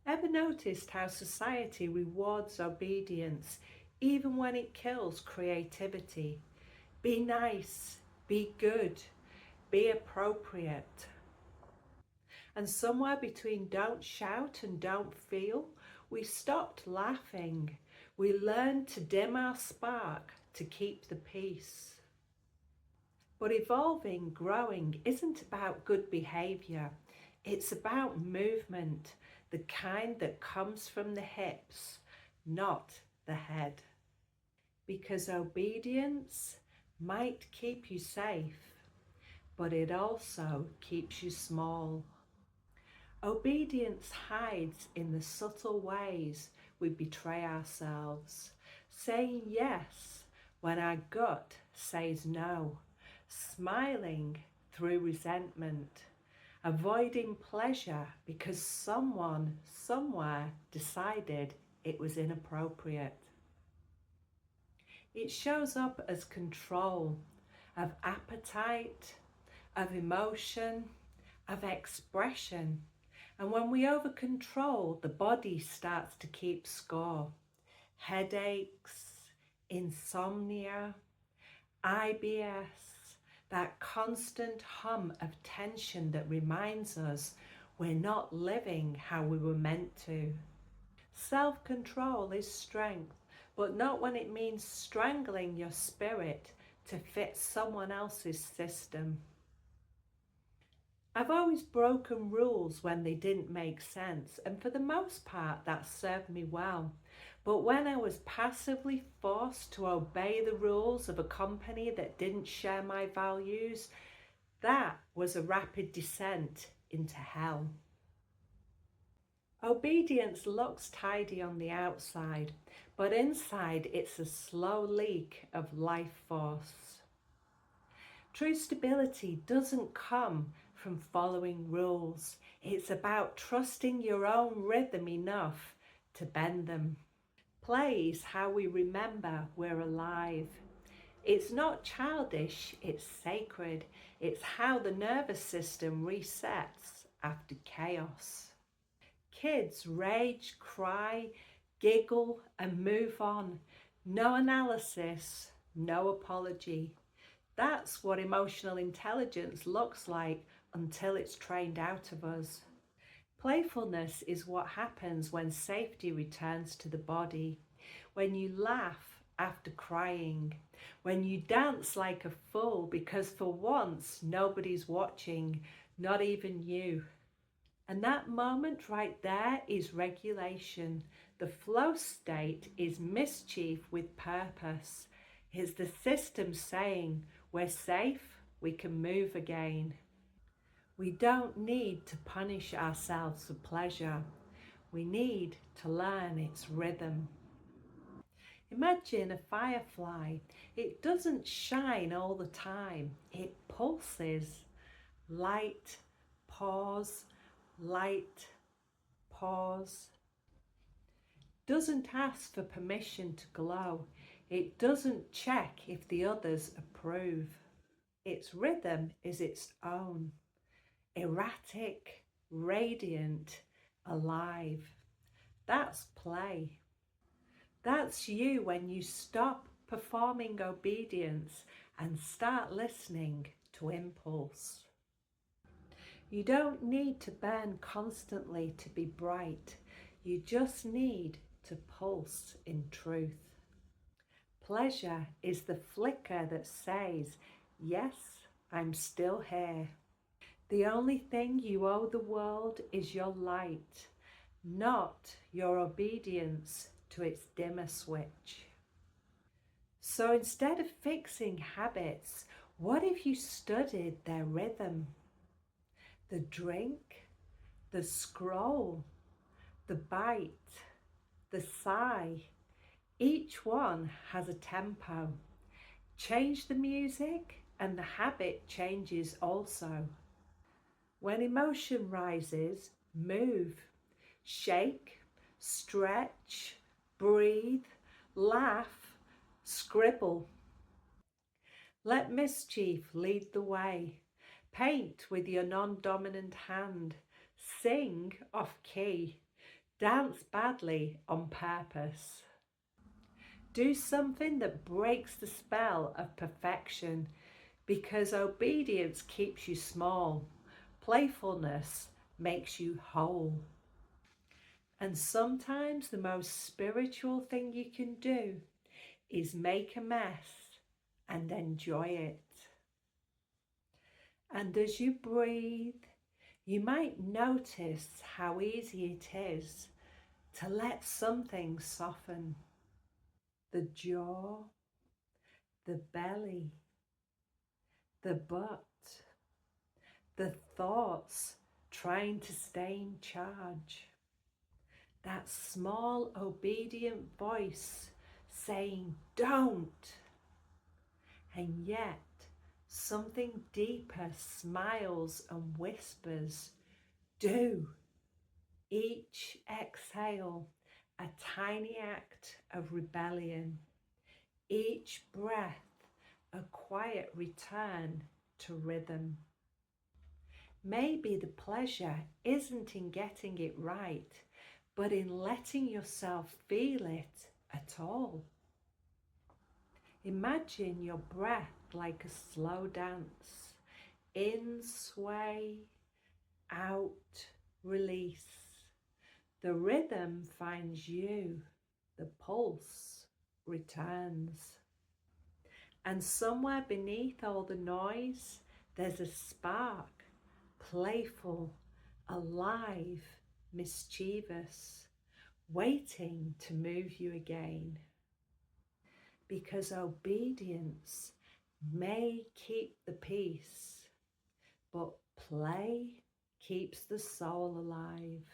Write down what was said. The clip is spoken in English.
Ever noticed how society rewards obedience even when it kills creativity? Be nice, be good, be appropriate. And somewhere between don't shout and don't feel, we stopped laughing. We learned to dim our spark to keep the peace. But evolving, growing isn't about good behaviour. It's about movement, the kind that comes from the hips, not the head. Because obedience might keep you safe, but it also keeps you small. Obedience hides in the subtle ways we betray ourselves, saying yes when our gut says no, smiling through resentment, avoiding pleasure because someone somewhere decided it was inappropriate. It shows up as control of appetite, of emotion, of expression. And when we over control, the body starts to keep score. Headaches, insomnia, IBS, that constant hum of tension that reminds us we're not living how we were meant to. Self-control is strength, but not when it means strangling your spirit to fit someone else's system. I've always broken rules when they didn't make sense, and for the most part that served me well. But when I was passively forced to obey the rules of a company that didn't share my values, that was a rapid descent into hell. Obedience looks tidy on the outside, but inside it's a slow leak of life force. True stability doesn't come from following rules. It's about trusting your own rhythm enough to bend them. Play is how we remember we're alive. It's not childish, it's sacred. It's how the nervous system resets after chaos. Kids rage, cry, giggle and move on. No analysis, no apology. That's what emotional intelligence looks like until it's trained out of us. Playfulness is what happens when safety returns to the body, when you laugh after crying, when you dance like a fool because for once nobody's watching, not even you. And that moment right there is regulation. The flow state is mischief with purpose. It's the system saying, we're safe, we can move again. We don't need to punish ourselves for pleasure. We need to learn its rhythm. Imagine a firefly. It doesn't shine all the time. It pulses. Light, pause, light, pause. Doesn't ask for permission to glow. It doesn't check if the others approve. Its rhythm is its own. Erratic, radiant, alive. That's play. That's you when you stop performing obedience and start listening to impulse. You don't need to burn constantly to be bright. You just need to pulse in truth. Pleasure is the flicker that says, yes, I'm still here. The only thing you owe the world is your light, not your obedience to its dimmer switch. So instead of fixing habits, what if you studied their rhythm? The drink, the scroll, the bite, the sigh, each one has a tempo. Change the music and the habit changes also. When emotion rises, move, shake, stretch, breathe, laugh, scribble. Let mischief lead the way. Paint with your non-dominant hand. Sing off key. Dance badly on purpose. Do something that breaks the spell of perfection, because obedience keeps you small. Playfulness makes you whole. And sometimes the most spiritual thing you can do is make a mess and enjoy it. And as you breathe, you might notice how easy it is to let something soften. The jaw, the belly, the butt, the thoughts trying to stay in charge. That small obedient voice saying, don't. And yet something deeper smiles and whispers, do. Each exhale, a tiny act of rebellion. Each breath, a quiet return to rhythm. Maybe the pleasure isn't in getting it right, but in letting yourself feel it at all. Imagine your breath like a slow dance. In sway, out release. The rhythm finds you, the pulse returns. And somewhere beneath all the noise, there's a spark, playful, alive, mischievous, waiting to move you again. Because obedience may keep the peace, but play keeps the soul alive.